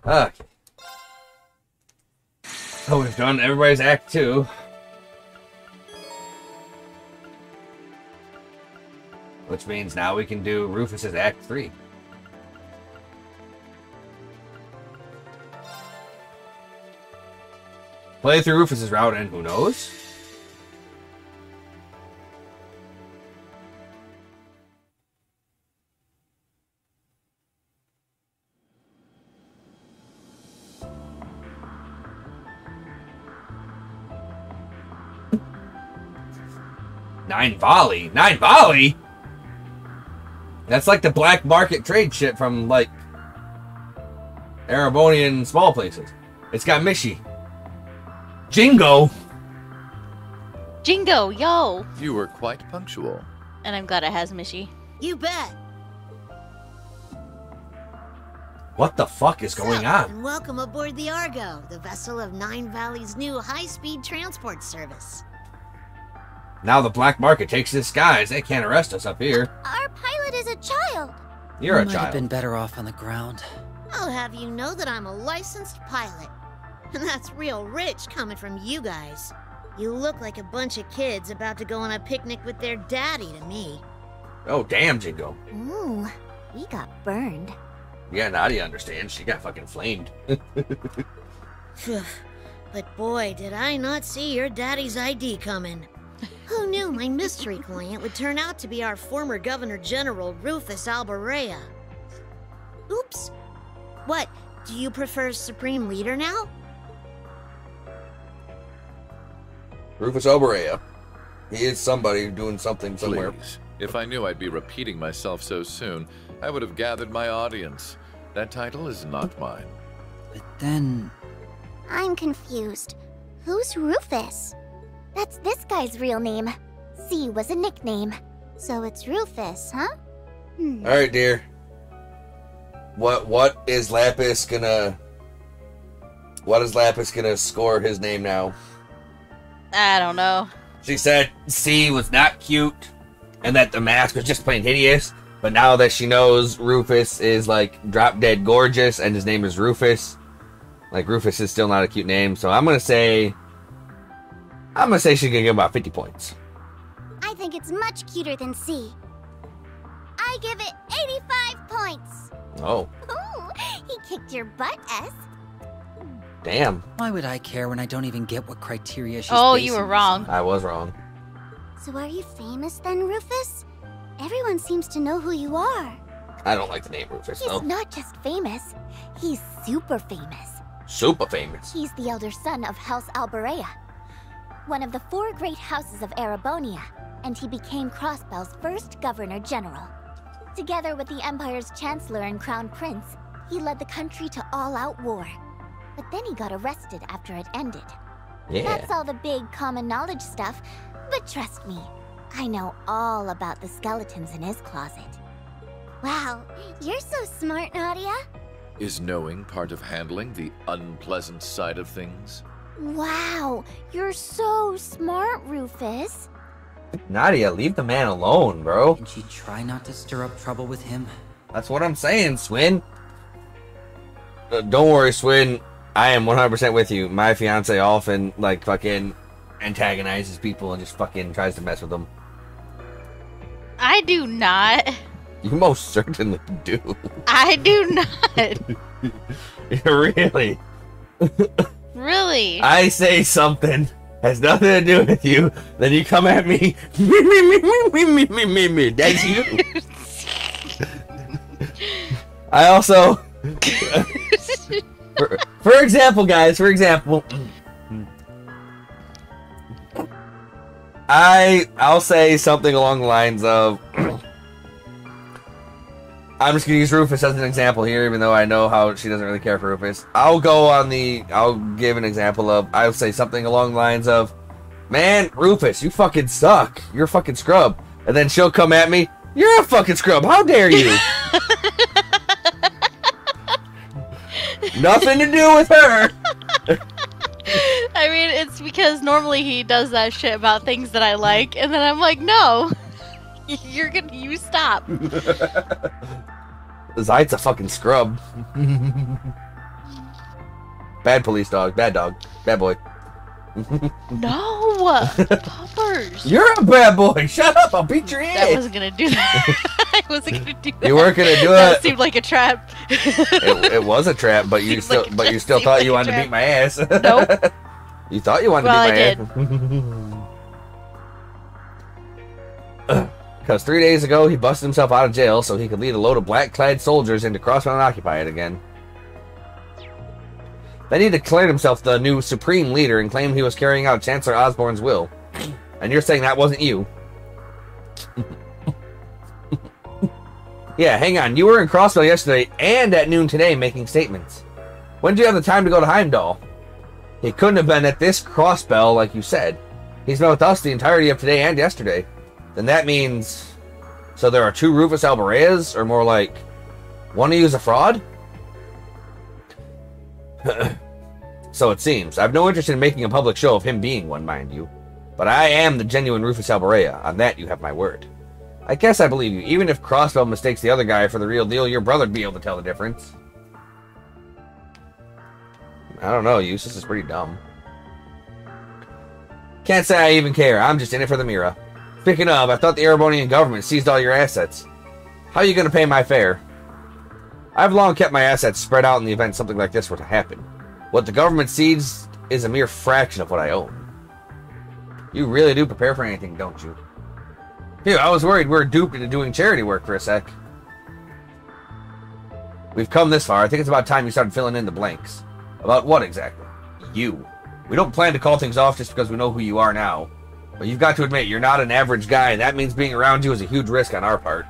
Okay. So we've done everybody's Act 2. Which means now we can do Rufus's Act 3. Play through Rufus's route and who knows? Nine volley? That's like the black market trade shit from, like, Erebonian small places. It's got Mishi. Jingo! Jingo, yo! You were quite punctual. And I'm glad it has Mishi. You bet. What the fuck is going on? And welcome aboard the Argo, the vessel of Nine Valley's new high-speed transport service. Now the black market takes the skies. They can't arrest us up here. Our pilot is a child. You're a Might have child. been better off on the ground. I'll have you know that I'm a licensed pilot. And that's real rich coming from you guys. You look like a bunch of kids about to go on a picnic with their daddy to me. Oh, damn, Jingo. Ooh, we got burned. Yeah, Nadia understands. She got fucking flamed. But boy, did I not see your daddy's ID coming. Who knew my mystery client would turn out to be our former Governor General, Rufus Alborea? Oops. What, do you prefer Supreme Leader now? Rufus Alborea. He is somebody doing something somewhere. Please. If I knew I'd be repeating myself so soon, I would have gathered my audience. That title is not mine. But then... I'm confused. Who's Rufus? That's this guy's real name. C was a nickname. So it's Rufus, huh? Alright, dear. What is Lapis gonna... What is Lapis gonna score his name now? I don't know. She said C was not cute, and that the mask was just plain hideous. But now that she knows Rufus is, like, drop-dead gorgeous, and his name is Rufus, like, Rufus is still not a cute name, so I'm gonna say she can give about 50 points. I think it's much cuter than C. I give it 85 points. Oh, Ooh, he kicked your butt, S. damn. Why would I care when I don't even get what criteria she's Oh, basing you were this wrong. on? I was wrong. So are you famous then, Rufus? Everyone seems to know who you are. I don't like the name Rufus, He's though. not just famous, he's super famous. Super famous. He's the elder son of House Alborea, one of the 4 great houses of Erebonia, and he became Crossbell's first Governor General. Together with the Empire's Chancellor and Crown Prince, he led the country to all-out war. But then he got arrested after it ended. Yeah. That's all the big common knowledge stuff, but trust me, I know all about the skeletons in his closet. Wow, you're so smart, Nadia. Is knowing part of handling the unpleasant side of things? Wow, you're so smart, Rufus. Nadia, leave the man alone, bro. Can she try not to stir up trouble with him? That's what I'm saying, Swin. Don't worry, Swin. I am 100% with you. My fiance often, like, fucking antagonizes people and just fucking tries to mess with them. I do not. You most certainly do. I do not. Really? Really? I say something has nothing to do with you, then you come at me. Me. That's you. I also... for example, guys, I'll say something along the lines of... I'm just gonna use Rufus as an example here, even though I know how she doesn't really care for Rufus. I'll give an example of, I'll say something along the lines of, man, Rufus, you fucking suck. You're a fucking scrub. And then she'll come at me, you're a fucking scrub. How dare you? Nothing to do with her. I mean, it's because normally he does that shit about things that I like, and then I'm like, no. You stop. Zayt's a fucking scrub. Bad police dog. Bad dog. Bad boy. No! Poppers! You're a bad boy! Shut up! I'll beat your I head! wasn't gonna do that. I wasn't gonna do that. You weren't gonna do That it! seemed like a trap. It was a trap, but you still seemed thought like you a wanted to trap. beat my ass. Nope. You thought you wanted Well, to beat my ass. Because 3 days ago, he busted himself out of jail so he could lead a load of black-clad soldiers into Crossbow and occupy it again. Then he declared himself the new supreme leader and claimed he was carrying out Chancellor Osborne's will. And you're saying that wasn't you? Yeah, hang on. You were in Crossbow yesterday and at noon today making statements. When did you have the time to go to Heimdall? He couldn't have been at this Crossbell like you said. He's been with us the entirety of today and yesterday. Then that means... So there are two Rufus Albareas? Or more like... one of you is a fraud? So it seems. I have no interest in making a public show of him being one, mind you. But I am the genuine Rufus Albarea. On that you have my word. I guess I believe you. Even if Crossbell mistakes the other guy for the real deal, your brother'd be able to tell the difference. I don't know, Eustace is pretty dumb. Can't say I even care. I'm just in it for the Mira. Speaking of, I thought the Erebonian government seized all your assets. How are you going to pay my fare? I've long kept my assets spread out in the event something like this were to happen. What the government seized is a mere fraction of what I own. You really do prepare for anything, don't you? Phew, I was worried we were duped into doing charity work for a sec. We've come this far. I think it's about time you started filling in the blanks. About what exactly? You. We don't plan to call things off just because we know who you are now. But you've got to admit, you're not an average guy, and that means being around you is a huge risk on our part.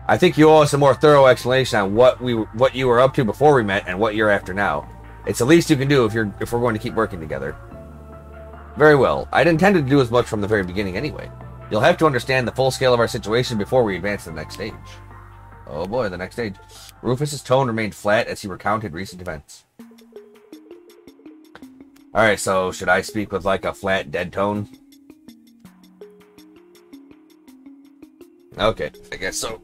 I think you owe us a more thorough explanation on what you were up to before we met and what you're after now. It's the least you can do if we're going to keep working together. Very well. I'd intended to do as much from the very beginning anyway. You'll have to understand the full scale of our situation before we advance to the next stage. Oh boy, the next stage. Rufus's tone remained flat as he recounted recent events. Alright, so should I speak with like a flat, dead tone? Okay, I guess so.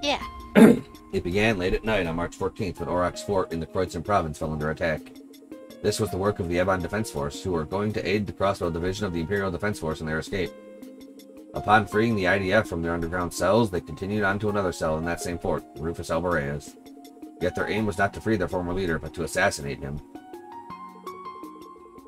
Yeah. It began late at night on March 14th when Auroch's fort in the Kreutzen province fell under attack. This was the work of the Ebon Defense Force, who were going to aid the Crossbow Division of the Imperial Defense Force in their escape. Upon freeing the IDF from their underground cells, they continued on to another cell in that same fort, Rufus Albarea's. Yet their aim was not to free their former leader, but to assassinate him.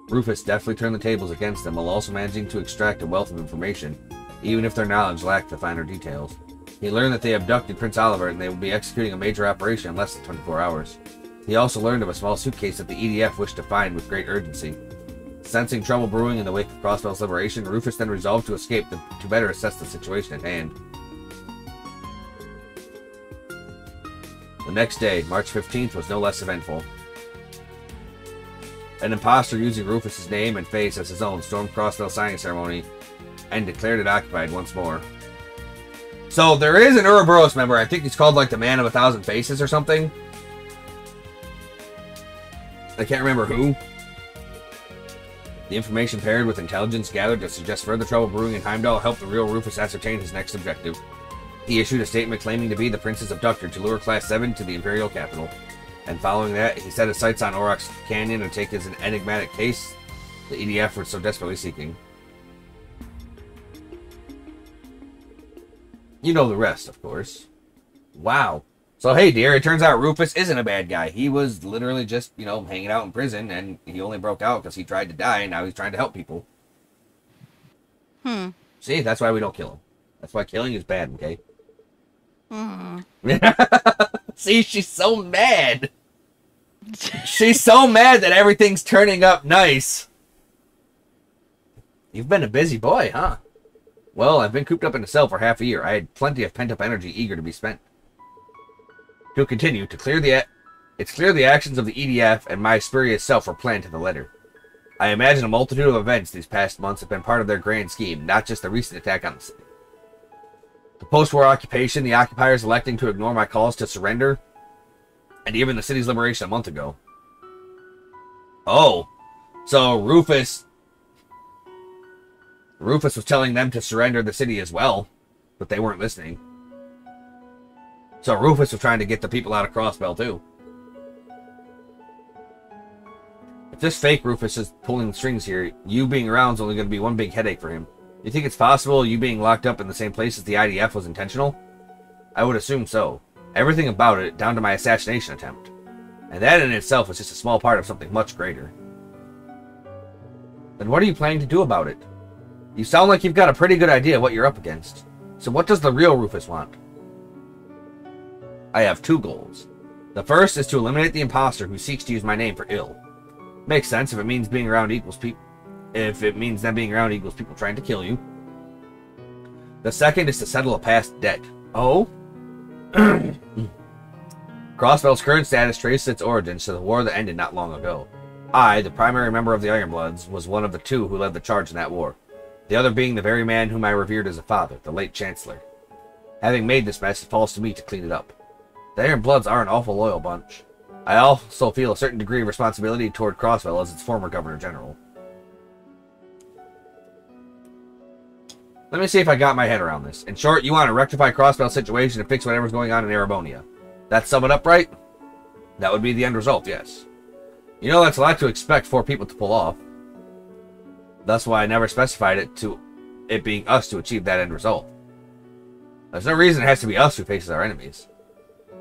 Rufus deftly turned the tables against them while also managing to extract a wealth of information, even if their knowledge lacked the finer details. He learned that they abducted Prince Oliver and they will be executing a major operation in less than 24 hours. He also learned of a small suitcase that the EDF wished to find with great urgency. Sensing trouble brewing in the wake of Crossbell's liberation, Rufus then resolved to escape to better assess the situation at hand. The next day, March 15th, was no less eventful. An imposter using Rufus's name and face as his own stormed Crossbell signing ceremony and declared it occupied once more. So there is an Ouroboros member. I think he's called like the Man of 1,000 Faces or something. I can't remember who. The information paired with intelligence gathered to suggest further trouble brewing in Heimdall helped the real Rufus ascertain his next objective. He issued a statement claiming to be the prince's abductor to lure Class 7 to the Imperial capital. And following that, he set his sights on Auroch's Canyon and take his enigmatic case the EDF were so desperately seeking. You know the rest, of course. Wow. So, hey, dear, it turns out Rufus isn't a bad guy. He was literally just, you know, hanging out in prison, and he only broke out because he tried to die, and now he's trying to help people. See, that's why we don't kill him. That's why killing is bad, okay? See, she's so mad. She's so mad that everything's turning up nice. You've been a busy boy, huh? Well, I've been cooped up in a cell for half a year. I had plenty of pent-up energy eager to be spent. To continue, it's clear the actions of the EDF and my spurious self were planned to the letter. I imagine a multitude of events these past months have been part of their grand scheme, not just the recent attack on the city. The post-war occupation, the occupiers electing to ignore my calls to surrender, and even the city's liberation a month ago. Oh, so Rufus was telling them to surrender the city as well, but they weren't listening. So Rufus was trying to get the people out of Crossbell, too. If this fake Rufus is pulling the strings here, you being around is only going to be one big headache for him. You think it's possible you being locked up in the same place as the IDF was intentional? I would assume so. Everything about it, down to my assassination attempt. And that in itself is just a small part of something much greater. Then what are you planning to do about it? You sound like you've got a pretty good idea what you're up against. So what does the real Rufus want? I have two goals. The first is to eliminate the imposter who seeks to use my name for ill. Makes sense if it means being around equals people. If it means them being around equals people trying to kill you. The second is to settle a past debt. Oh? Crossbell's current status traces its origins to the war that ended not long ago. I, the primary member of the Ironbloods, was one of the two who led the charge in that war. The other being the very man whom I revered as a father, the late Chancellor. Having made this mess, it falls to me to clean it up. The Ironbloods are an awful loyal bunch. I also feel a certain degree of responsibility toward Crossbell as its former Governor General. Let me see if I got my head around this. In short, you want to rectify Crossbell's situation and fix whatever's going on in Erebonia. That sum it up right? That would be the end result, yes. You know that's a lot to expect for people to pull off. That's why I never specified it being us to achieve that end result. There's no reason it has to be us who faces our enemies.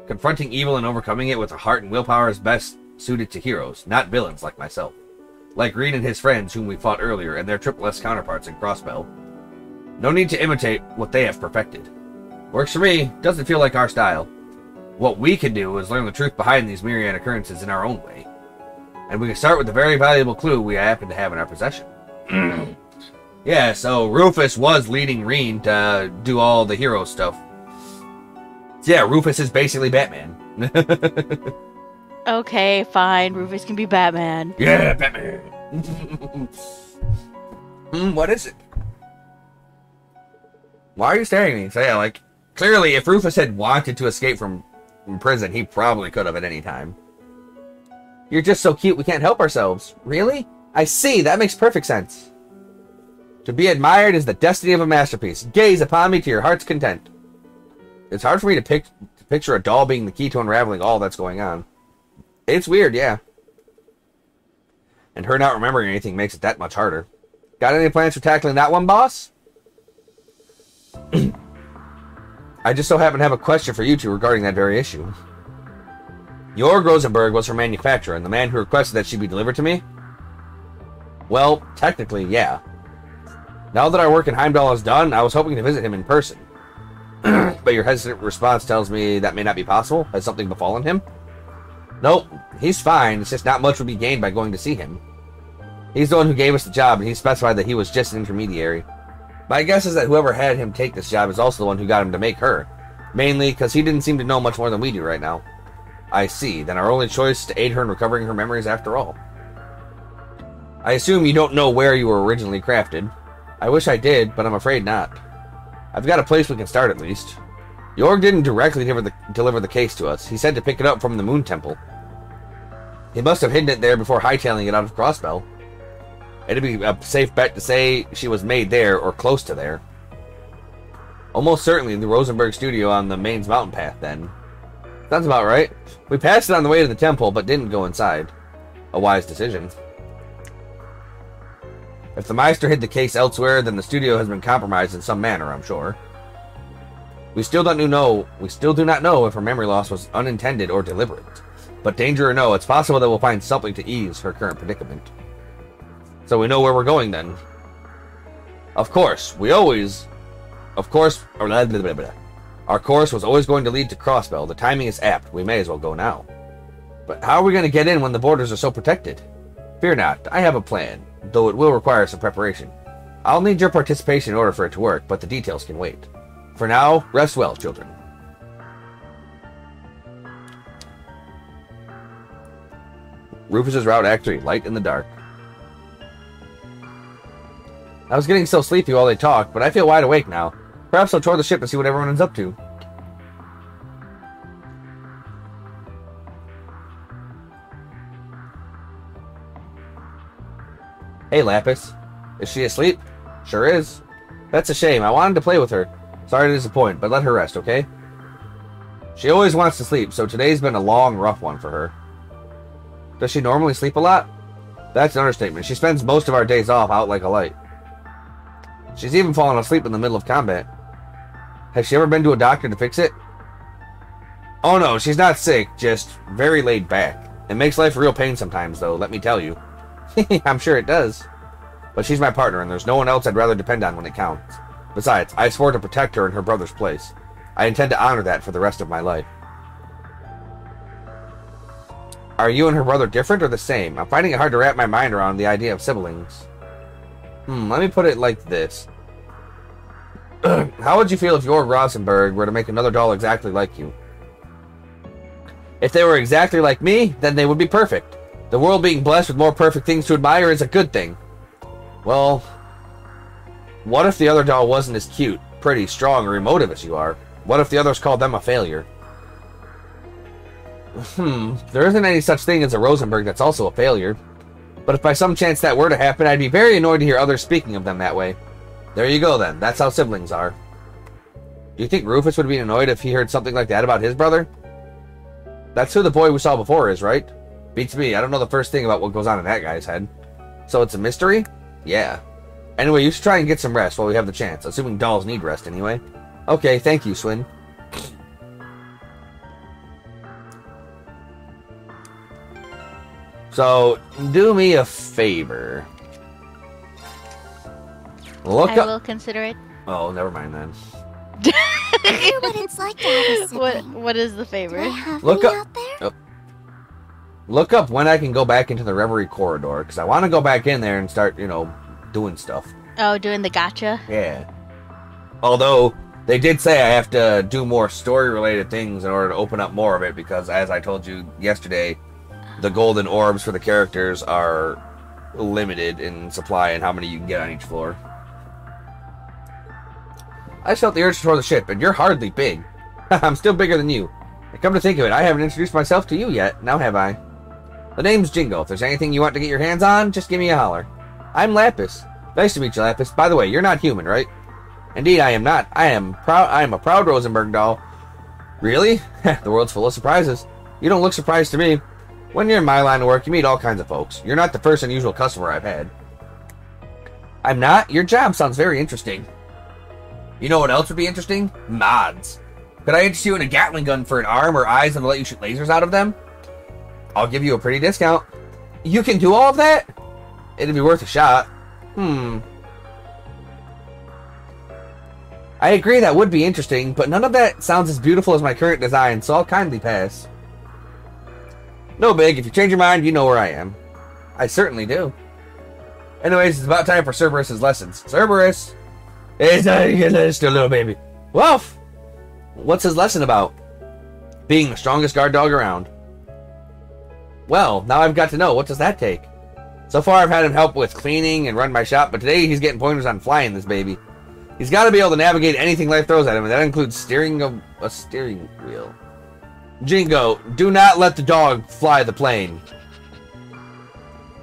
Confronting evil and overcoming it with a heart and willpower is best suited to heroes, not villains like myself. Like Green and his friends whom we fought earlier, and their triple S counterparts in Crossbell. No need to imitate what they have perfected. Works for me, doesn't feel like our style. What we can do is learn the truth behind these myriad occurrences in our own way. And we can start with the very valuable clue we happen to have in our possession. Yeah, so Rufus was leading Reen to do all the hero stuff. So yeah, Rufus is basically Batman. Okay, fine. Rufus can be Batman. Yeah, Batman. What is it? Why are you staring at me? So yeah, like, clearly if Rufus had wanted to escape from prison, he probably could have at any time. You're just so cute we can't help ourselves. Really? I see, that makes perfect sense. To be admired is the destiny of a masterpiece. Gaze upon me to your heart's content. It's hard for me to picture a doll being the key to unraveling all that's going on. It's weird, yeah. And her not remembering anything makes it that much harder. Got any plans for tackling that one, boss? I just so happen to have a question for you two regarding that very issue. Jorg Rosenberg was her manufacturer, and the man who requested that she be delivered to me? Well, technically, yeah. Now that our work in Heimdall is done, I was hoping to visit him in person. But your hesitant response tells me that may not be possible. Has something befallen him? Nope, he's fine. It's just not much would be gained by going to see him. He's the one who gave us the job, and he specified that he was just an intermediary. My guess is that whoever had him take this job is also the one who got him to make her. Mainly because he didn't seem to know much more than we do right now. I see. Then our only choice is to aid her in recovering her memories after all. I assume you don't know where you were originally crafted. I wish I did, but I'm afraid not. I've got a place we can start at least. Jorg didn't directly deliver the case to us. He said to pick it up from the Moon Temple. He must have hidden it there before hightailing it out of Crossbell. It'd be a safe bet to say she was made there or close to there. Almost certainly the Rosenberg studio on the Mainz mountain path, then. Sounds about right. We passed it on the way to the temple, but didn't go inside. A wise decision. If the Meister hid the case elsewhere, then the studio has been compromised in some manner, I'm sure. We still do not know if her memory loss was unintended or deliberate. But danger or no, it's possible that we'll find something to ease her current predicament. So we know where we're going then. Our course was always going to lead to Crossbell. The timing is apt. We may as well go now. But how are we going to get in when the borders are so protected? Fear not. I have a plan, though it will require some preparation. I'll need your participation in order for it to work, but the details can wait. For now, rest well, children. Rufus's route actually light in the dark. I was getting so sleepy while they talked, but I feel wide awake now. Perhaps I'll tour the ship and see what everyone is up to. Hey, Lapis. Is she asleep? Sure is. That's a shame. I wanted to play with her. Sorry to disappoint, but let her rest, okay? She always wants to sleep, so today's been a long, rough one for her. Does she normally sleep a lot? That's an understatement. She spends most of our days off out like a light. She's even fallen asleep in the middle of combat. Has she ever been to a doctor to fix it? Oh no, she's not sick, just very laid back. It makes life a real pain sometimes, though, let me tell you. I'm sure it does. But she's my partner, and there's no one else I'd rather depend on when it counts. Besides, I swore to protect her in her brother's place. I intend to honor that for the rest of my life. Are you and her brother different or the same? I'm finding it hard to wrap my mind around the idea of siblings. Let me put it like this. How would you feel if your Rosenberg were to make another doll exactly like you? If they were exactly like me, then they would be perfect. The world being blessed with more perfect things to admire is a good thing. Well, what if the other doll wasn't as cute, pretty, strong, or emotive as you are? What if the others called them a failure? There isn't any such thing as a Rosenberg that's also a failure. But if by some chance that were to happen, I'd be very annoyed to hear others speaking of them that way. There you go then, that's how siblings are. Do you think Rufus would be annoyed if he heard something like that about his brother? That's who the boy we saw before is, right? Beats me, I don't know the first thing about what goes on in that guy's head. So it's a mystery? Yeah. Anyway, you should try and get some rest while we have the chance, assuming dolls need rest anyway. Okay, thank you, Swin. So, do me a favor. Look I up. will consider it. Oh, never mind then. I wonder what it's like to have a sibling. What is the Do I favor? have Look any up- out there? Oh. Look up when I can go back into the Reverie corridor, because I want to go back in there and start, doing stuff. Oh, doing the gotcha? Yeah. Although, they did say I have to do more story-related things in order to open up more of it, because as I told you yesterday, the golden orbs for the characters are limited in supply and how many you can get on each floor. I just felt the urge to throw the ship, and you're hardly big. I'm still bigger than you. And come to think of it, I haven't introduced myself to you yet, now have I? The name's Jingo. If there's anything you want to get your hands on, just give me a holler. I'm Lapis. Nice to meet you, Lapis. By the way, you're not human, right? Indeed, I am not. I am a proud Rosenberg doll. Really? The world's full of surprises. You don't look surprised to me. When you're in my line of work, you meet all kinds of folks. You're not the first unusual customer I've had. I'm not? Your job sounds very interesting. You know what else would be interesting? Mods. Could I interest you in a Gatling gun for an arm or eyes and let you shoot lasers out of them? I'll give you a pretty discount. You can do all of that? It'd be worth a shot. I agree that would be interesting, but none of that sounds as beautiful as my current design, so I'll kindly pass. No big, if you change your mind, you know where I am. I certainly do. Anyways, it's about time for Cerberus's lessons. Cerberus! It's still a little baby. Woof! What's his lesson about? Being the strongest guard dog around. Well, now I've got to know, what does that take? So far I've had him help with cleaning and run my shop, but today he's getting pointers on flying this baby. He's got to be able to navigate anything life throws at him, and that includes steering a steering wheel. Jingo, do not let the dog fly the plane.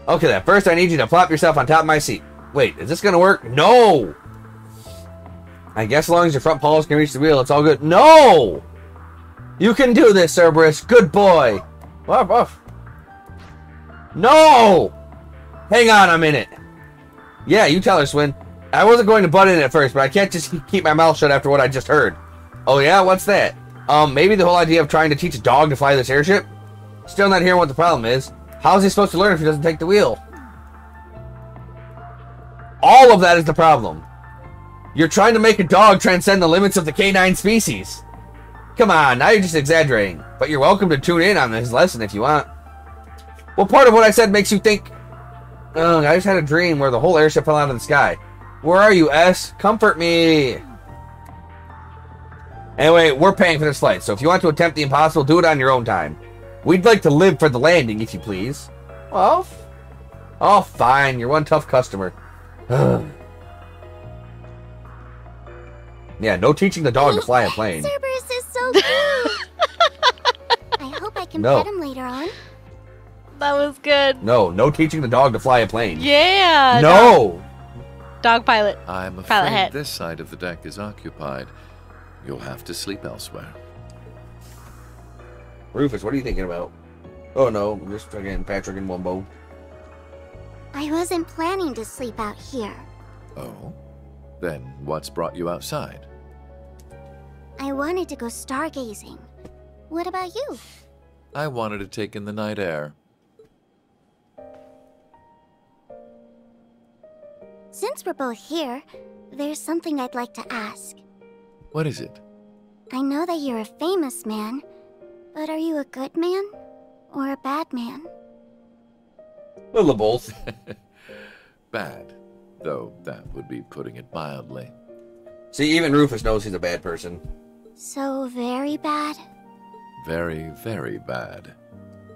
Okay then, first I need you to plop yourself on top of my seat. Wait, is this gonna work? No! I guess as long as your front paws can reach the wheel, it's all good. No! You can do this, Cerberus. Good boy. Woof, woof. No! Hang on a minute. Yeah, you tell her, Swin. I wasn't going to butt in at first, but I can't just keep my mouth shut after what I just heard. Oh yeah? What's that? Maybe the whole idea of trying to teach a dog to fly this airship? Still not hearing what the problem is. How is he supposed to learn if he doesn't take the wheel? All of that is the problem. You're trying to make a dog transcend the limits of the canine species. Come on, now you're just exaggerating. But you're welcome to tune in on this lesson if you want. What part of what I said makes you think... I just had a dream where the whole airship fell out of the sky. Where are you, S? Comfort me. Anyway, we're paying for this flight, so if you want to attempt the impossible, do it on your own time. We'd like to live for the landing, if you please. Well, oh, fine. You're one tough customer. Yeah, no teaching the dog to fly a plane. Cerberus is so cute. I hope I can pet him later on. That was good. No teaching the dog to fly a plane. Yeah. No. Dog pilot. I'm Pilot afraid head. this side of the deck is occupied. You'll have to sleep elsewhere. Rufus, what are you thinking about? Oh no, just fucking Patrick and Wumbo. I wasn't planning to sleep out here. Oh? Then what's brought you outside? I wanted to go stargazing. What about you? I wanted to take in the night air. Since we're both here, there's something I'd like to ask. What is it? I know that you're a famous man, but are you a good man or a bad man? A little of both. Bad. Though that would be putting it mildly. See, even Rufus knows he's a bad person. So very bad? Very, very bad.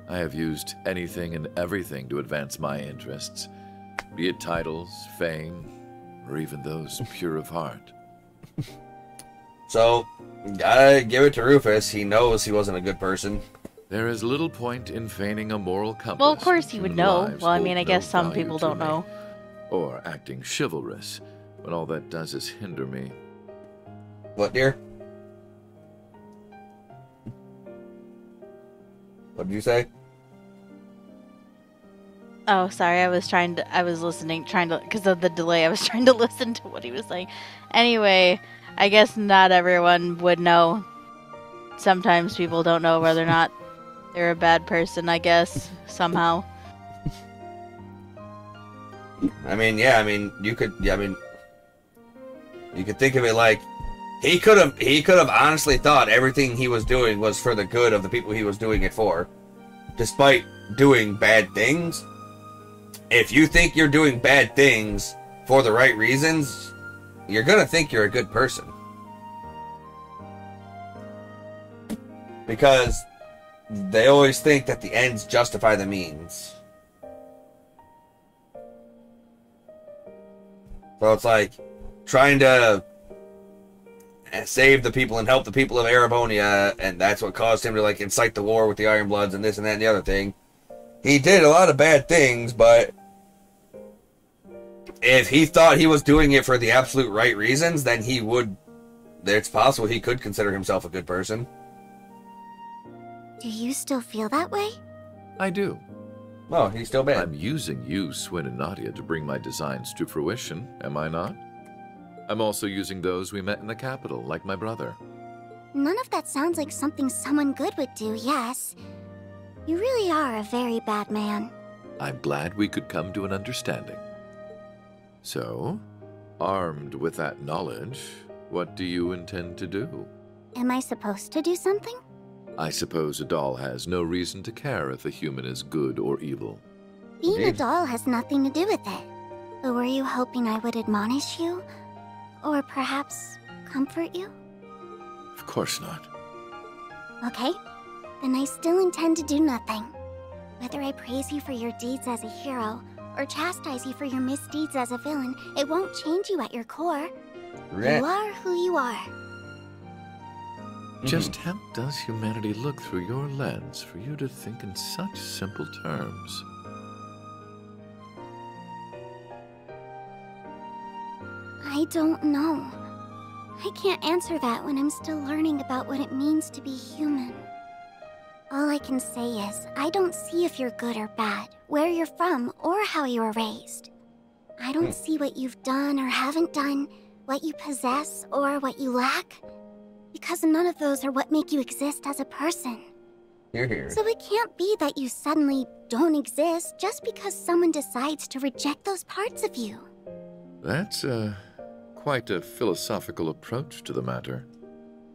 I have used anything and everything to advance my interests, be it titles, fame, or even those pure of heart. So, gotta give it to Rufus. He knows he wasn't a good person. There is little point in feigning a moral compass. Well, of course he would human know. lives Well, I mean, hold I guess no some value people to don't me. know. Or acting chivalrous, when all that does is hinder me. What, dear? What did you say? Oh, sorry. I was listening, because of the delay, I was trying to listen to what he was saying. Anyway, I guess not everyone would know. Sometimes people don't know whether or not they're a bad person, I guess, somehow. I mean, yeah, you could think of it like he could have honestly thought everything he was doing was for the good of the people he was doing it for, despite doing bad things. If you think you're doing bad things for the right reasons, you're gonna think you're a good person. Because they always think that the ends justify the means. So it's like trying to save the people and help the people of Erebonia, and that's what caused him to like incite the war with the Ironbloods and this and that and the other thing. He did a lot of bad things, but if he thought he was doing it for the absolute right reasons, then he would. It's possible he could consider himself a good person. Do you still feel that way? I do. Oh, he's still bad. I'm using you, Swin and Nadia, to bring my designs to fruition, am I not? I'm also using those we met in the capital, like my brother. None of that sounds like something someone good would do, yes. You really are a very bad man. I'm glad we could come to an understanding. So, armed with that knowledge, what do you intend to do? Am I supposed to do something? I suppose a doll has no reason to care if a human is good or evil. Being a Indeed. doll has nothing to do with it. But were you hoping I would admonish you? Or perhaps comfort you? Of course not. Okay, then I still intend to do nothing. Whether I praise you for your deeds as a hero, or chastise you for your misdeeds as a villain, it won't change you at your core. You are who you are. Just how does humanity look through your lens for you to think in such simple terms? I don't know. I can't answer that when I'm still learning about what it means to be human. All I can say is, I don't see if you're good or bad, where you're from, or how you were raised. I don't see what you've done or haven't done, what you possess or what you lack. Because none of those are what make you exist as a person. You're here. So it can't be that you suddenly don't exist just because someone decides to reject those parts of you. That's quite a philosophical approach to the matter.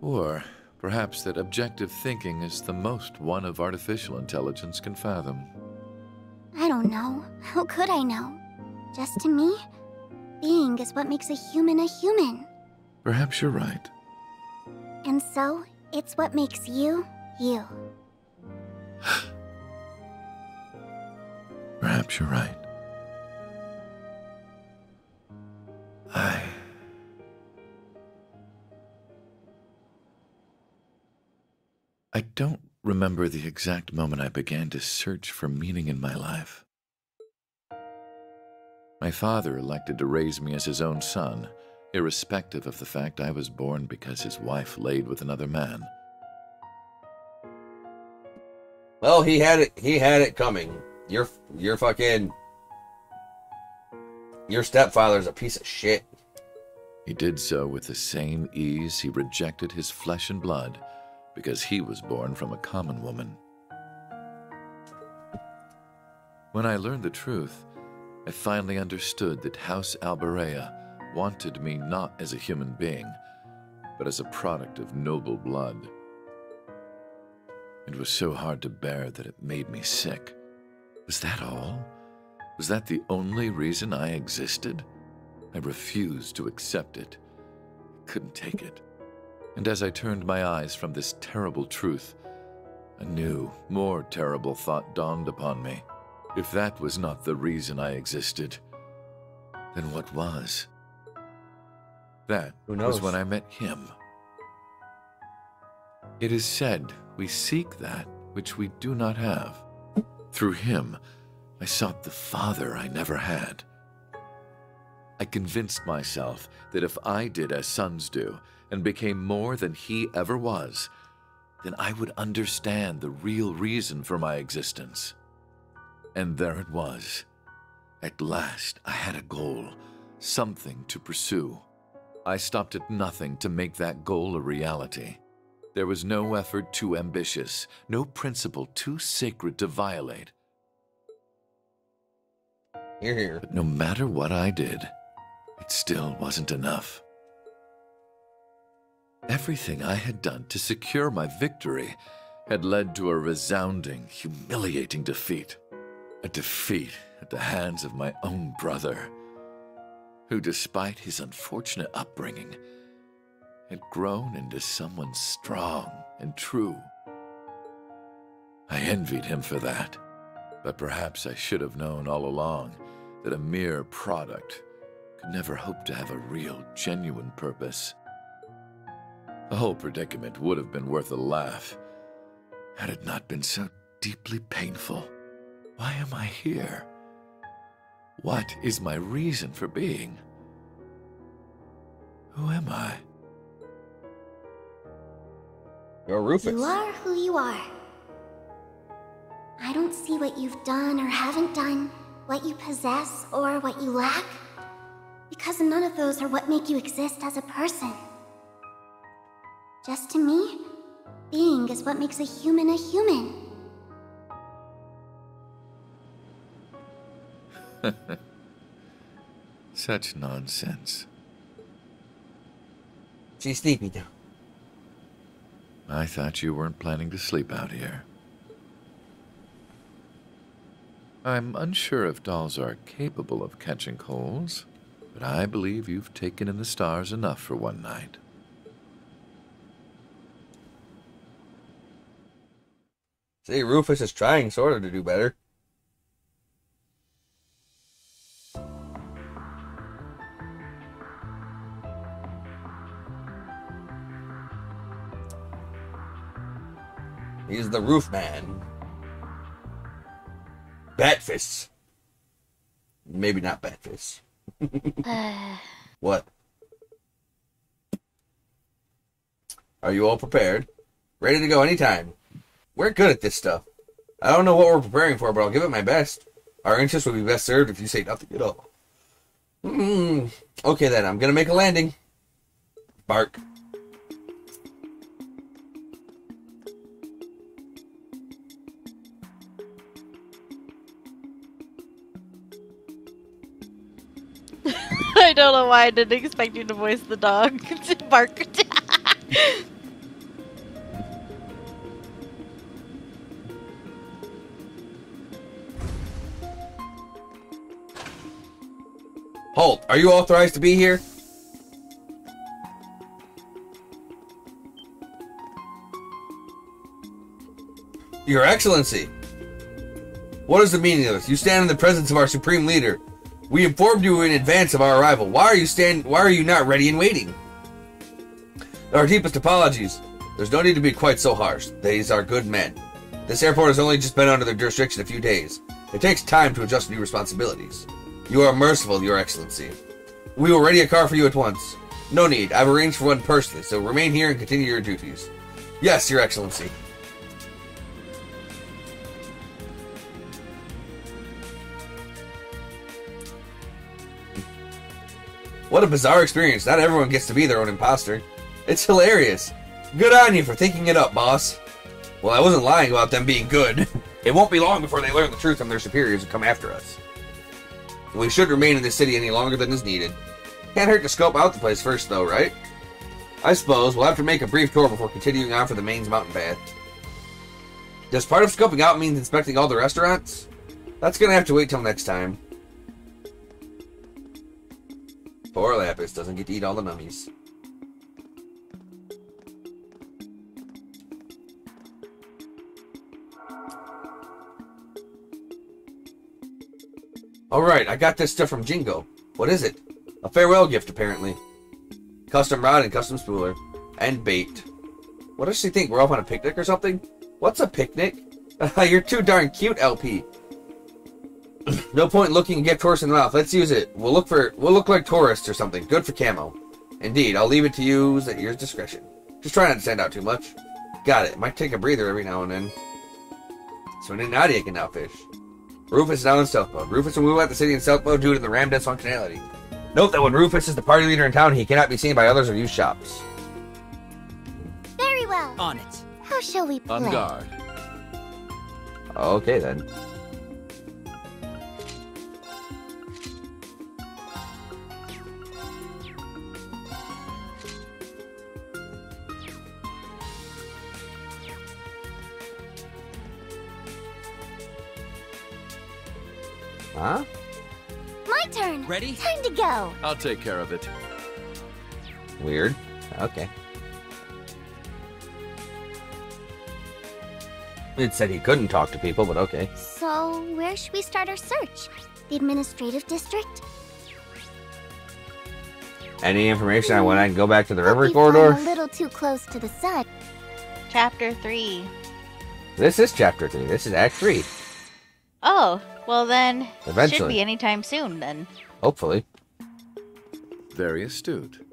Or perhaps that objective thinking is the most one of artificial intelligence can fathom. I don't know. How could I know? Just to me, being is what makes a human a human. Perhaps you're right. And so, it's what makes you, you. Perhaps you're right. I don't remember the exact moment I began to search for meaning in my life. My father elected to raise me as his own son, irrespective of the fact I was born because his wife laid with another man. Well, he had it coming. Your stepfather's a piece of shit. He did so with the same ease he rejected his flesh and blood because he was born from a common woman. When I learned the truth, I finally understood that House Alberea wanted me not as a human being, but as a product of noble blood. It was so hard to bear that it made me sick. Was that all? Was that the only reason I existed? I refused to accept it. I couldn't take it. And as I turned my eyes from this terrible truth, a new, more terrible thought dawned upon me. If that was not the reason I existed, then what was? That was when I met him. It is said we seek that which we do not have. Through him, I sought the father I never had. I convinced myself that if I did as sons do and became more than he ever was, then I would understand the real reason for my existence. And there it was. At last, I had a goal, something to pursue. I stopped at nothing to make that goal a reality. There was no effort too ambitious, no principle too sacred to violate. You're here. But no matter what I did, it still wasn't enough. Everything I had done to secure my victory had led to a resounding, humiliating defeat. A defeat at the hands of my own brother, who, despite his unfortunate upbringing, had grown into someone strong and true. I envied him for that, but perhaps I should have known all along that a mere product could never hope to have a real, genuine purpose. The whole predicament would have been worth a laugh had it not been so deeply painful. Why am I here? What is my reason for being? Who am I? You're Rufus. You are who you are. I don't see what you've done or haven't done, what you possess or what you lack, because none of those are what make you exist as a person. Just to me, being is what makes a human a human. Such nonsense. She's sleepy now. I thought you weren't planning to sleep out here. I'm unsure if dolls are capable of catching colds, but I believe you've taken in the stars enough for one night. See, Rufus is trying sort of to do better. He's the roof man. Batfists. Maybe not Batfists. What? Are you all prepared? Ready to go anytime. We're good at this stuff. I don't know what we're preparing for, but I'll give it my best. Our interests will be best served if you say nothing at all. Okay then, I'm gonna make a landing. Bark. I don't know why I didn't expect you to voice the dog. Bark. Halt! Are you authorized to be here? Your Excellency! What is the meaning of this? You stand in the presence of our Supreme Leader. We informed you in advance of our arrival. Why are you not ready and waiting? Our deepest apologies. There's no need to be quite so harsh. These are good men. This airport has only just been under their jurisdiction a few days. It takes time to adjust new responsibilities. You are merciful, Your Excellency. We will ready a car for you at once. No need. I've arranged for one personally, so remain here and continue your duties. Yes, Your Excellency. What a bizarre experience. Not everyone gets to be their own imposter. It's hilarious. Good on you for thinking it up, boss. Well, I wasn't lying about them being good. It won't be long before they learn the truth from their superiors and come after us. We shouldn't remain in this city any longer than is needed. Can't hurt to scope out the place first, though, right? I suppose we'll have to make a brief tour before continuing on for the Maine's mountain path. Does part of scoping out mean inspecting all the restaurants? That's gonna have to wait till next time. Poor Lapis doesn't get to eat all the nummies. Alright, I got this stuff from Jingo. What is it? A farewell gift, apparently. Custom rod and custom spooler. And bait. What does she think? We're off on a picnic or something? What's a picnic? You're too darn cute, LP. No point in looking a gift horse in the mouth. Let's use it. We'll look like tourists or something. Good for camo. Indeed, I'll leave it to you at your discretion. Just try not to stand out too much. Got it. Might take a breather every now and then. So Nadia can now fish. Rufus is now in stealth mode. Rufus will move out the city in stealth mode due to the Ramdes functionality. Note that when Rufus is the party leader in town, he cannot be seen by others or use shops. Very well. On it. How shall we play? On guard. Okay, then. Huh? My turn. Ready? Time to go. I'll take care of it. Weird. Okay. It said he couldn't talk to people, but okay. So, where should we start our search? The administrative district? Any information on when I can go back to the Hope Reverie we've gone corridor? a little too close to the sun. Chapter 3. This is Chapter 3. This is Act 3. Oh, well then, Eventually. should be anytime soon then. Hopefully. Very astute.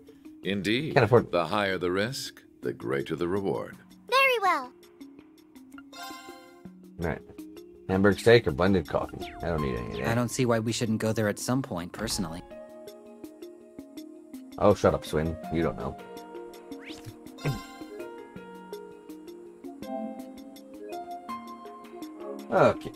Indeed, Can't afford- the higher the risk, the greater the reward. Very well. Right. Hamburg steak or blended coffee? I don't need any of I that. don't see why we shouldn't go there at some point, personally. Oh, shut up, Swin. You don't know. Okay.